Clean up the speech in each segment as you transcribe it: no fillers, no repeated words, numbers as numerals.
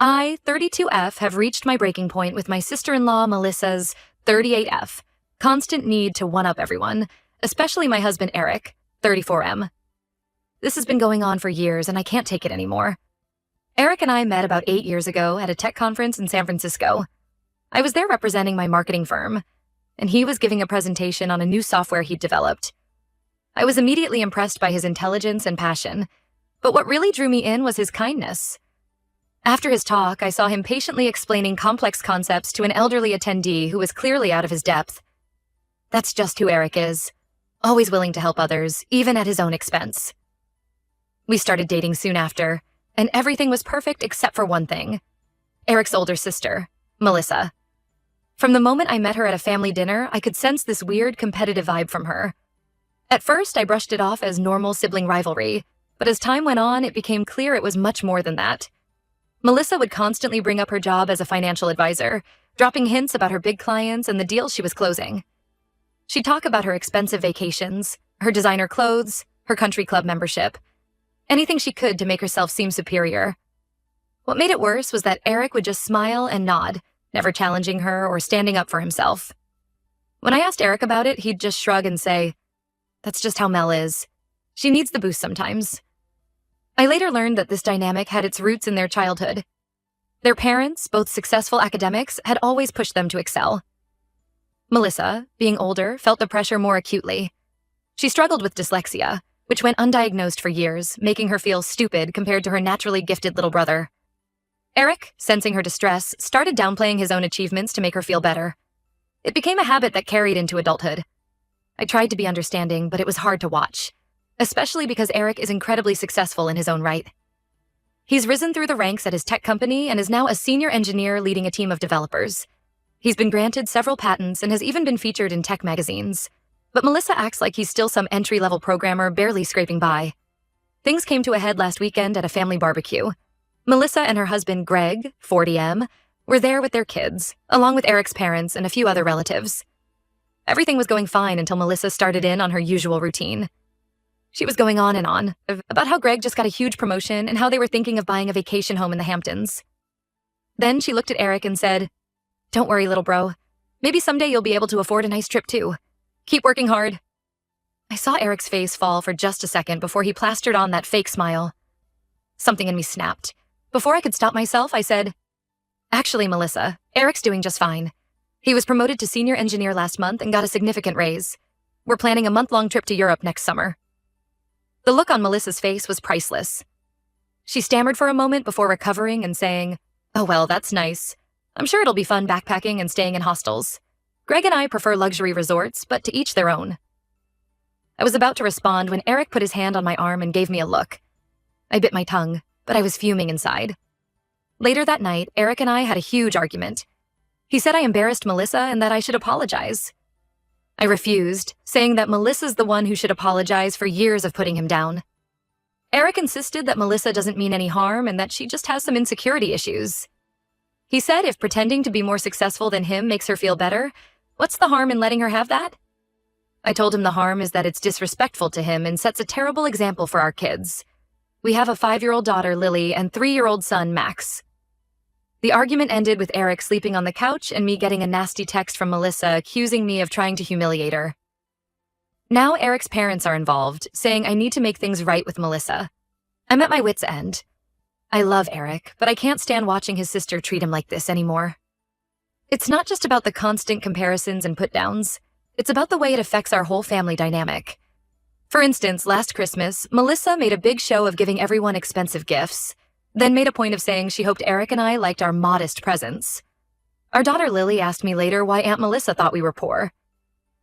I, 32F, have reached my breaking point with my sister-in-law Melissa's 38F, constant need to one-up everyone, especially my husband Eric, 34M. This has been going on for years and I can't take it anymore. Eric and I met about 8 years ago at a tech conference in San Francisco. I was there representing my marketing firm, and he was giving a presentation on a new software he'd developed. I was immediately impressed by his intelligence and passion, but what really drew me in was his kindness. After his talk, I saw him patiently explaining complex concepts to an elderly attendee who was clearly out of his depth. That's just who Eric is, always willing to help others, even at his own expense. We started dating soon after, and everything was perfect except for one thing: Eric's older sister, Melissa. From the moment I met her at a family dinner, I could sense this weird competitive vibe from her. At first, I brushed it off as normal sibling rivalry, but as time went on, it became clear it was much more than that. Melissa would constantly bring up her job as a financial advisor, dropping hints about her big clients and the deals she was closing. She'd talk about her expensive vacations, her designer clothes, her country club membership, anything she could to make herself seem superior. What made it worse was that Eric would just smile and nod, never challenging her or standing up for himself. When I asked Eric about it, he'd just shrug and say, "That's just how Mel is. She needs the boost sometimes." I later learned that this dynamic had its roots in their childhood. Their parents, both successful academics, had always pushed them to excel. Melissa, being older, felt the pressure more acutely. She struggled with dyslexia, which went undiagnosed for years, making her feel stupid compared to her naturally gifted little brother. Eric, sensing her distress, started downplaying his own achievements to make her feel better. It became a habit that carried into adulthood. I tried to be understanding, but it was hard to watch, especially because Eric is incredibly successful in his own right. He's risen through the ranks at his tech company and is now a senior engineer leading a team of developers. He's been granted several patents and has even been featured in tech magazines. But Melissa acts like he's still some entry-level programmer barely scraping by. Things came to a head last weekend at a family barbecue. Melissa and her husband Greg, 40M, were there with their kids, along with Eric's parents and a few other relatives. Everything was going fine until Melissa started in on her usual routine. She was going on and on about how Greg just got a huge promotion and how they were thinking of buying a vacation home in the Hamptons. Then she looked at Eric and said, "Don't worry, little bro. Maybe someday you'll be able to afford a nice trip too. Keep working hard." I saw Eric's face fall for just a second before he plastered on that fake smile. Something in me snapped. Before I could stop myself, I said, "Actually, Melissa, Eric's doing just fine. He was promoted to senior engineer last month and got a significant raise. We're planning a month-long trip to Europe next summer." The look on Melissa's face was priceless. She stammered for a moment before recovering and saying, "Oh well, that's nice. I'm sure it'll be fun backpacking and staying in hostels. Greg and I prefer luxury resorts, but to each their own." I was about to respond when Eric put his hand on my arm and gave me a look. I bit my tongue, but I was fuming inside. Later that night, Eric and I had a huge argument. He said I embarrassed Melissa and that I should apologize. I refused, saying that Melissa's the one who should apologize for years of putting him down. Eric insisted that Melissa doesn't mean any harm and that she just has some insecurity issues. He said if pretending to be more successful than him makes her feel better, what's the harm in letting her have that? I told him the harm is that it's disrespectful to him and sets a terrible example for our kids. We have a 5-year-old daughter, Lily, and 3-year-old son, Max. The argument ended with Eric sleeping on the couch and me getting a nasty text from Melissa accusing me of trying to humiliate her. Now Eric's parents are involved, saying I need to make things right with Melissa. I'm at my wit's end. I love Eric, but I can't stand watching his sister treat him like this anymore. It's not just about the constant comparisons and put-downs. It's about the way it affects our whole family dynamic. For instance, last Christmas, Melissa made a big show of giving everyone expensive gifts, then made a point of saying she hoped Eric and I liked our modest presents. Our daughter Lily asked me later why Aunt Melissa thought we were poor.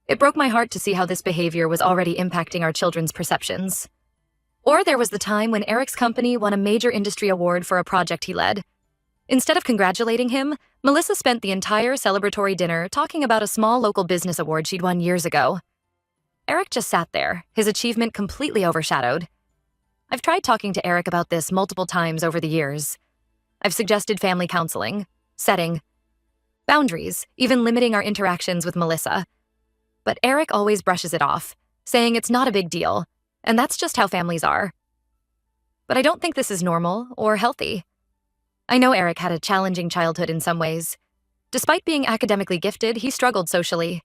It broke my heart to see how this behavior was already impacting our children's perceptions. Or there was the time when Eric's company won a major industry award for a project he led. Instead of congratulating him, Melissa spent the entire celebratory dinner talking about a small local business award she'd won years ago. Eric just sat there, his achievement completely overshadowed. I've tried talking to Eric about this multiple times over the years. I've suggested family counseling, setting boundaries, even limiting our interactions with Melissa. But Eric always brushes it off, saying it's not a big deal, and that's just how families are. But I don't think this is normal or healthy. I know Eric had a challenging childhood in some ways. Despite being academically gifted, he struggled socially.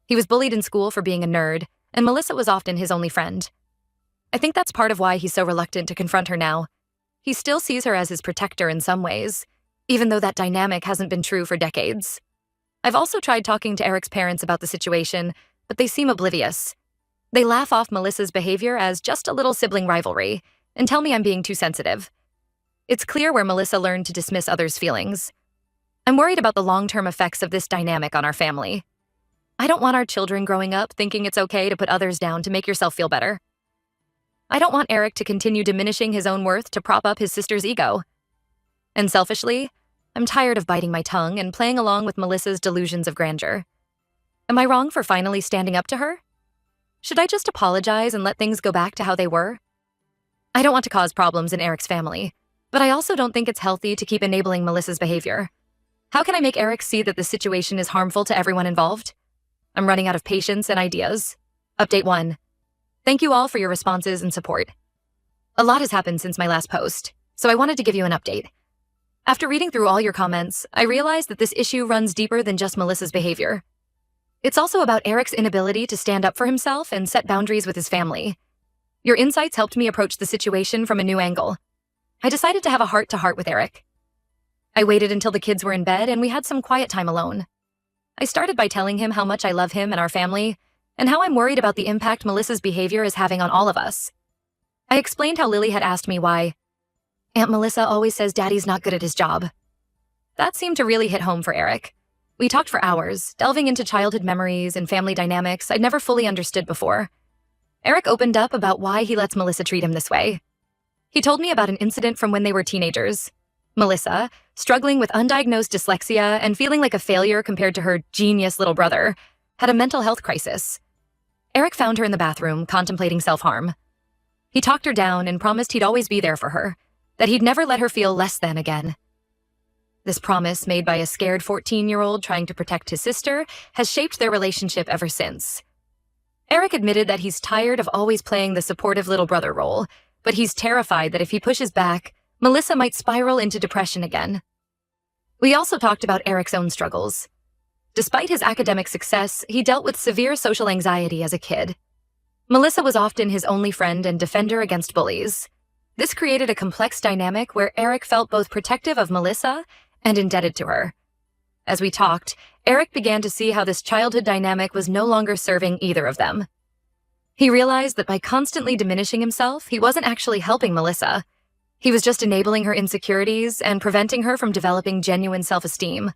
He was bullied in school for being a nerd, and Melissa was often his only friend. I think that's part of why he's so reluctant to confront her now. He still sees her as his protector in some ways, even though that dynamic hasn't been true for decades. I've also tried talking to Eric's parents about the situation, but they seem oblivious. They laugh off Melissa's behavior as just a little sibling rivalry and tell me I'm being too sensitive. It's clear where Melissa learned to dismiss others' feelings. I'm worried about the long-term effects of this dynamic on our family. I don't want our children growing up thinking it's okay to put others down to make yourself feel better. I don't want Eric to continue diminishing his own worth to prop up his sister's ego. And selfishly, I'm tired of biting my tongue and playing along with Melissa's delusions of grandeur. Am I wrong for finally standing up to her? Should I just apologize and let things go back to how they were? I don't want to cause problems in Eric's family, but I also don't think it's healthy to keep enabling Melissa's behavior. How can I make Eric see that the situation is harmful to everyone involved? I'm running out of patience and ideas. Update 1. Thank you all for your responses and support. A lot has happened since my last post, so I wanted to give you an update. After reading through all your comments, I realized that this issue runs deeper than just Melissa's behavior. It's also about Eric's inability to stand up for himself and set boundaries with his family. Your insights helped me approach the situation from a new angle. I decided to have a heart-to-heart with Eric. I waited until the kids were in bed and we had some quiet time alone. I started by telling him how much I love him and our family, and how I'm worried about the impact Melissa's behavior is having on all of us. I explained how Lily had asked me why Aunt Melissa always says Daddy's not good at his job. That seemed to really hit home for Eric. We talked for hours, delving into childhood memories and family dynamics I'd never fully understood before. Eric opened up about why he lets Melissa treat him this way. He told me about an incident from when they were teenagers. Melissa, struggling with undiagnosed dyslexia and feeling like a failure compared to her genius little brother, had a mental health crisis. Eric found her in the bathroom, contemplating self-harm. He talked her down and promised he'd always be there for her, that he'd never let her feel less than again. This promise, made by a scared 14-year-old trying to protect his sister, has shaped their relationship ever since. Eric admitted that he's tired of always playing the supportive little brother role, but he's terrified that if he pushes back, Melissa might spiral into depression again. We also talked about Eric's own struggles. Despite his academic success, he dealt with severe social anxiety as a kid. Melissa was often his only friend and defender against bullies. This created a complex dynamic where Eric felt both protective of Melissa and indebted to her. As we talked, Eric began to see how this childhood dynamic was no longer serving either of them. He realized that by constantly diminishing himself, he wasn't actually helping Melissa. He was just enabling her insecurities and preventing her from developing genuine self-esteem.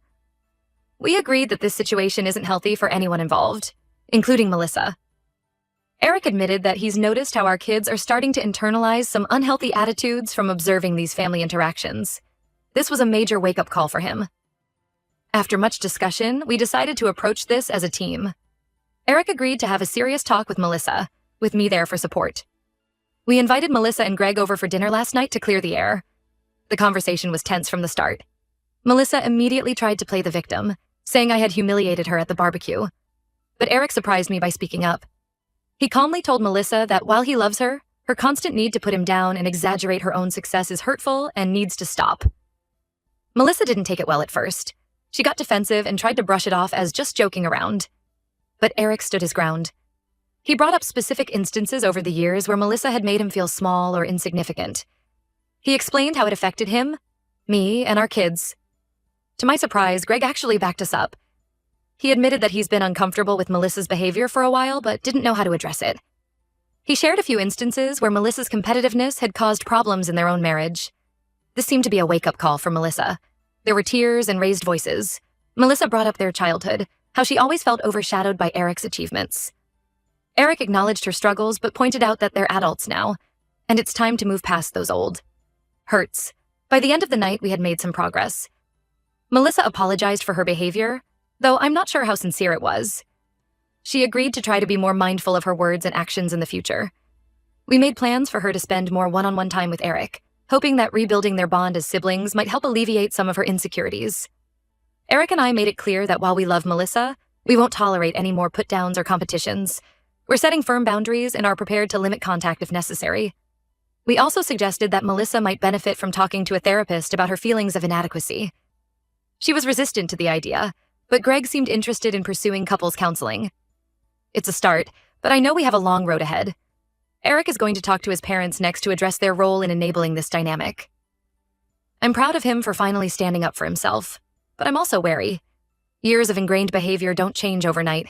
We agreed that this situation isn't healthy for anyone involved, including Melissa. Eric admitted that he's noticed how our kids are starting to internalize some unhealthy attitudes from observing these family interactions. This was a major wake-up call for him. After much discussion, we decided to approach this as a team. Eric agreed to have a serious talk with Melissa, with me there for support. We invited Melissa and Greg over for dinner last night to clear the air. The conversation was tense from the start. Melissa immediately tried to play the victim, saying I had humiliated her at the barbecue. But Eric surprised me by speaking up. He calmly told Melissa that while he loves her, her constant need to put him down and exaggerate her own success is hurtful and needs to stop. Melissa didn't take it well at first. She got defensive and tried to brush it off as just joking around. But Eric stood his ground. He brought up specific instances over the years where Melissa had made him feel small or insignificant. He explained how it affected him, me, and our kids. To my surprise, Greg actually backed us up. He admitted that he's been uncomfortable with Melissa's behavior for a while, but didn't know how to address it. He shared a few instances where Melissa's competitiveness had caused problems in their own marriage. This seemed to be a wake-up call for Melissa. There were tears and raised voices. Melissa brought up their childhood, how she always felt overshadowed by Eric's achievements. Eric acknowledged her struggles but pointed out that they're adults now, and it's time to move past those old hurts. By the end of the night, we had made some progress. Melissa apologized for her behavior, though I'm not sure how sincere it was. She agreed to try to be more mindful of her words and actions in the future. We made plans for her to spend more one-on-one time with Eric, hoping that rebuilding their bond as siblings might help alleviate some of her insecurities. Eric and I made it clear that while we love Melissa, we won't tolerate any more put-downs or competitions. We're setting firm boundaries and are prepared to limit contact if necessary. We also suggested that Melissa might benefit from talking to a therapist about her feelings of inadequacy. She was resistant to the idea, but Greg seemed interested in pursuing couples counseling. It's a start, but I know we have a long road ahead. Eric is going to talk to his parents next to address their role in enabling this dynamic. I'm proud of him for finally standing up for himself, but I'm also wary. Years of ingrained behavior don't change overnight.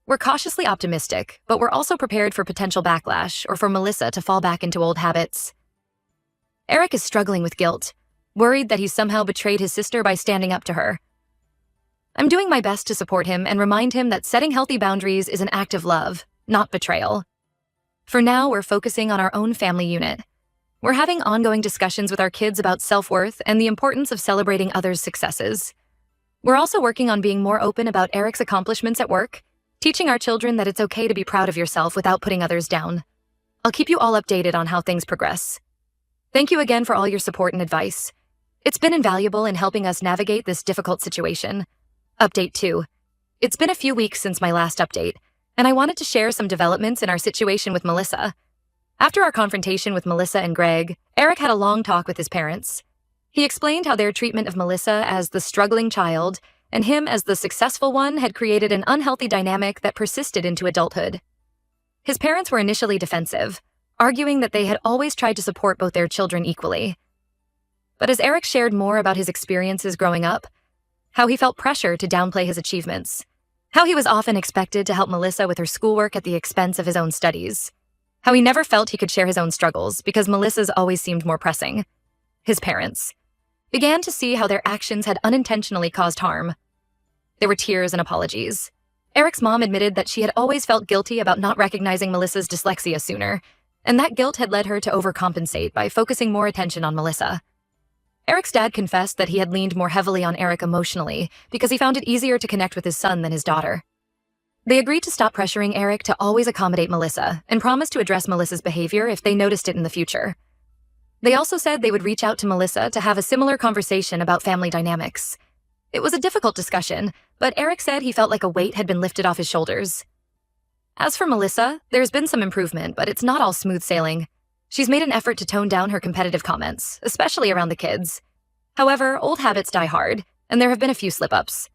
We're cautiously optimistic, but we're also prepared for potential backlash or for Melissa to fall back into old habits. Eric is struggling with guilt, worried that he's somehow betrayed his sister by standing up to her. I'm doing my best to support him and remind him that setting healthy boundaries is an act of love, not betrayal. For now, we're focusing on our own family unit. We're having ongoing discussions with our kids about self-worth and the importance of celebrating others' successes. We're also working on being more open about Eric's accomplishments at work, teaching our children that it's okay to be proud of yourself without putting others down. I'll keep you all updated on how things progress. Thank you again for all your support and advice. It's been invaluable in helping us navigate this difficult situation. Update 2. It's been a few weeks since my last update, and I wanted to share some developments in our situation with Melissa. After our confrontation with Melissa and Greg, Eric had a long talk with his parents. He explained how their treatment of Melissa as the struggling child and him as the successful one had created an unhealthy dynamic that persisted into adulthood. His parents were initially defensive, arguing that they had always tried to support both their children equally. But as Eric shared more about his experiences growing up, how he felt pressure to downplay his achievements, how he was often expected to help Melissa with her schoolwork at the expense of his own studies, how he never felt he could share his own struggles because Melissa's always seemed more pressing, his parents began to see how their actions had unintentionally caused harm. There were tears and apologies. Eric's mom admitted that she had always felt guilty about not recognizing Melissa's dyslexia sooner, and that guilt had led her to overcompensate by focusing more attention on Melissa. Eric's dad confessed that he had leaned more heavily on Eric emotionally because he found it easier to connect with his son than his daughter. They agreed to stop pressuring Eric to always accommodate Melissa and promised to address Melissa's behavior if they noticed it in the future. They also said they would reach out to Melissa to have a similar conversation about family dynamics. It was a difficult discussion, but Eric said he felt like a weight had been lifted off his shoulders. As for Melissa, there's been some improvement, but it's not all smooth sailing. She's made an effort to tone down her competitive comments, especially around the kids. However, old habits die hard, and there have been a few slip-ups.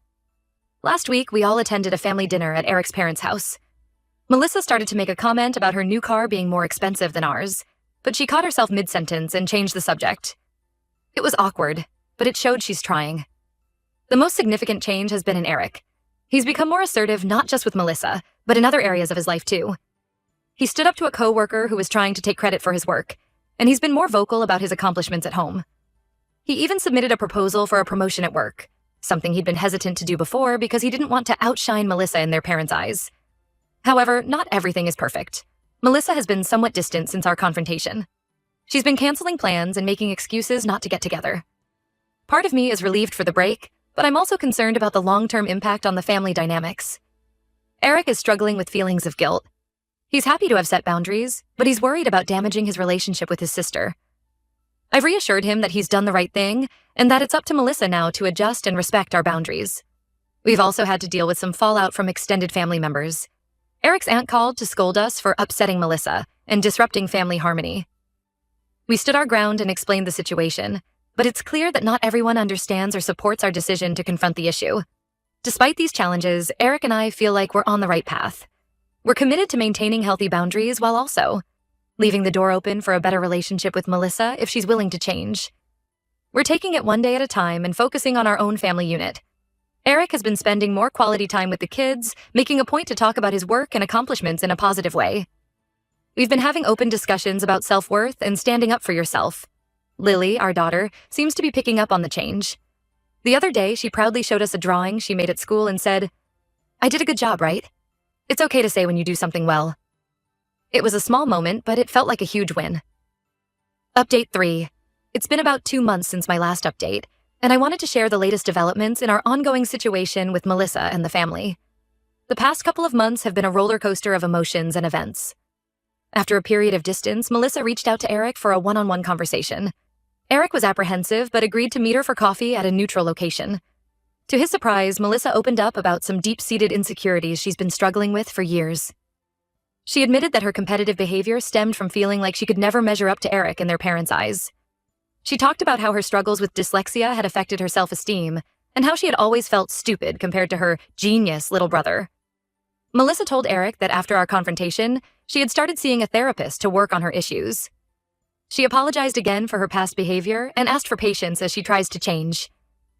Last week, we all attended a family dinner at Eric's parents' house. Melissa started to make a comment about her new car being more expensive than ours, but she caught herself mid-sentence and changed the subject. It was awkward, but it showed she's trying. The most significant change has been in Eric. He's become more assertive not just with Melissa, but in other areas of his life too. He stood up to a coworker who was trying to take credit for his work, and he's been more vocal about his accomplishments at home. He even submitted a proposal for a promotion at work, something he'd been hesitant to do before because he didn't want to outshine Melissa in their parents' eyes. However, not everything is perfect. Melissa has been somewhat distant since our confrontation. She's been canceling plans and making excuses not to get together. Part of me is relieved for the break, but I'm also concerned about the long-term impact on the family dynamics. Eric is struggling with feelings of guilt. He's happy to have set boundaries, but he's worried about damaging his relationship with his sister. I've reassured him that he's done the right thing and that it's up to Melissa now to adjust and respect our boundaries. We've also had to deal with some fallout from extended family members. Eric's aunt called to scold us for upsetting Melissa and disrupting family harmony. We stood our ground and explained the situation, but it's clear that not everyone understands or supports our decision to confront the issue. Despite these challenges, Eric and I feel like we're on the right path. We're committed to maintaining healthy boundaries while also leaving the door open for a better relationship with Melissa if she's willing to change. We're taking it one day at a time and focusing on our own family unit. Eric has been spending more quality time with the kids, making a point to talk about his work and accomplishments in a positive way. We've been having open discussions about self-worth and standing up for yourself. Lily, our daughter, seems to be picking up on the change. The other day, she proudly showed us a drawing she made at school and said, "I did a good job, right? It's okay to say when you do something well." It was a small moment, but it felt like a huge win. Update 3. It's been about 2 months since my last update, and I wanted to share the latest developments in our ongoing situation with Melissa and the family. The past couple of months have been a roller coaster of emotions and events. After a period of distance, Melissa reached out to Eric for a one-on-one conversation. Eric was apprehensive, but agreed to meet her for coffee at a neutral location. To his surprise, Melissa opened up about some deep-seated insecurities she's been struggling with for years. She admitted that her competitive behavior stemmed from feeling like she could never measure up to Eric in their parents' eyes. She talked about how her struggles with dyslexia had affected her self-esteem, and how she had always felt stupid compared to her genius little brother. Melissa told Eric that after our confrontation, she had started seeing a therapist to work on her issues. She apologized again for her past behavior and asked for patience as she tries to change.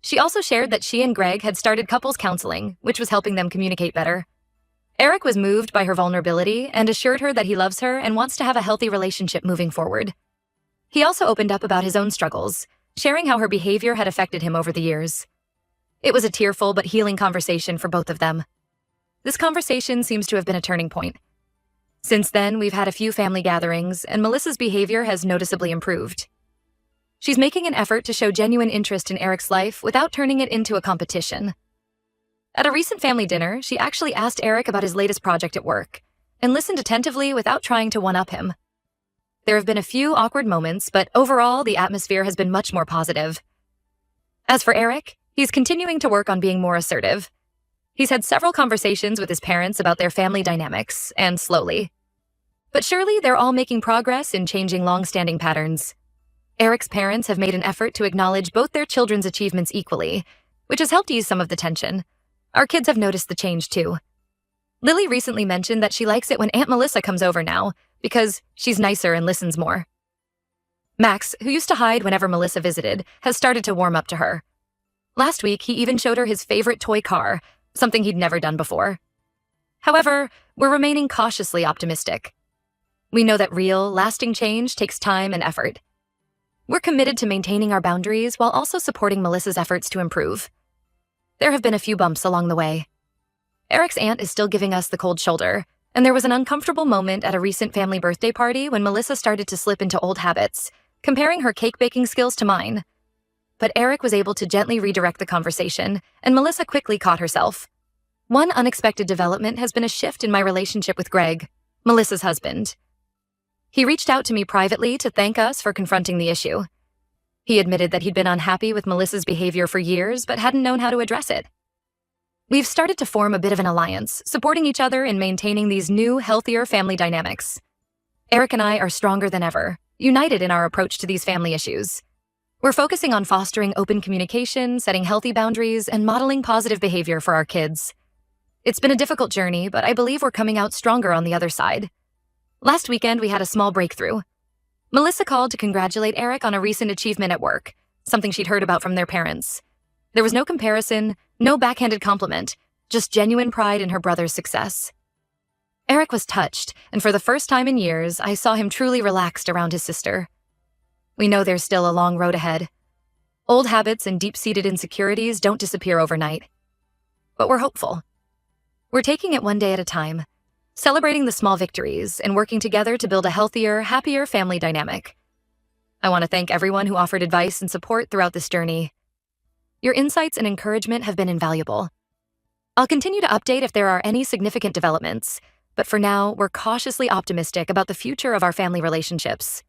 She also shared that she and Greg had started couples counseling, which was helping them communicate better. Eric was moved by her vulnerability and assured her that he loves her and wants to have a healthy relationship moving forward. He also opened up about his own struggles, sharing how her behavior had affected him over the years. It was a tearful but healing conversation for both of them. This conversation seems to have been a turning point. Since then, we've had a few family gatherings, and Melissa's behavior has noticeably improved. She's making an effort to show genuine interest in Eric's life without turning it into a competition. At a recent family dinner, she actually asked Eric about his latest project at work, and listened attentively without trying to one-up him. There have been a few awkward moments, but overall, the atmosphere has been much more positive. As for Eric, he's continuing to work on being more assertive. He's had several conversations with his parents about their family dynamics, and slowly. But surely they're all making progress in changing long-standing patterns. Eric's parents have made an effort to acknowledge both their children's achievements equally, which has helped ease some of the tension. Our kids have noticed the change too. Lily recently mentioned that she likes it when Aunt Melissa comes over now, because she's nicer and listens more. Max, who used to hide whenever Melissa visited, has started to warm up to her. Last week, he even showed her his favorite toy car, something he'd never done before. However, we're remaining cautiously optimistic. We know that real, lasting change takes time and effort. We're committed to maintaining our boundaries while also supporting Melissa's efforts to improve. There have been a few bumps along the way. Eric's aunt is still giving us the cold shoulder, and there was an uncomfortable moment at a recent family birthday party when Melissa started to slip into old habits, comparing her cake baking skills to mine. But Eric was able to gently redirect the conversation, and Melissa quickly caught herself. One unexpected development has been a shift in my relationship with Greg, Melissa's husband. He reached out to me privately to thank us for confronting the issue. He admitted that he'd been unhappy with Melissa's behavior for years but hadn't known how to address it. We've started to form a bit of an alliance, supporting each other in maintaining these new, healthier family dynamics. Eric and I are stronger than ever, united in our approach to these family issues. We're focusing on fostering open communication, setting healthy boundaries, and modeling positive behavior for our kids. It's been a difficult journey, but I believe we're coming out stronger on the other side. Last weekend, we had a small breakthrough. Melissa called to congratulate Eric on a recent achievement at work, something she'd heard about from their parents. There was no comparison, no backhanded compliment, just genuine pride in her brother's success. Eric was touched, and for the first time in years, I saw him truly relaxed around his sister. We know there's still a long road ahead. Old habits and deep-seated insecurities don't disappear overnight. But we're hopeful. We're taking it one day at a time, celebrating the small victories and working together to build a healthier, happier family dynamic. I want to thank everyone who offered advice and support throughout this journey. Your insights and encouragement have been invaluable. I'll continue to update if there are any significant developments, but for now, we're cautiously optimistic about the future of our family relationships.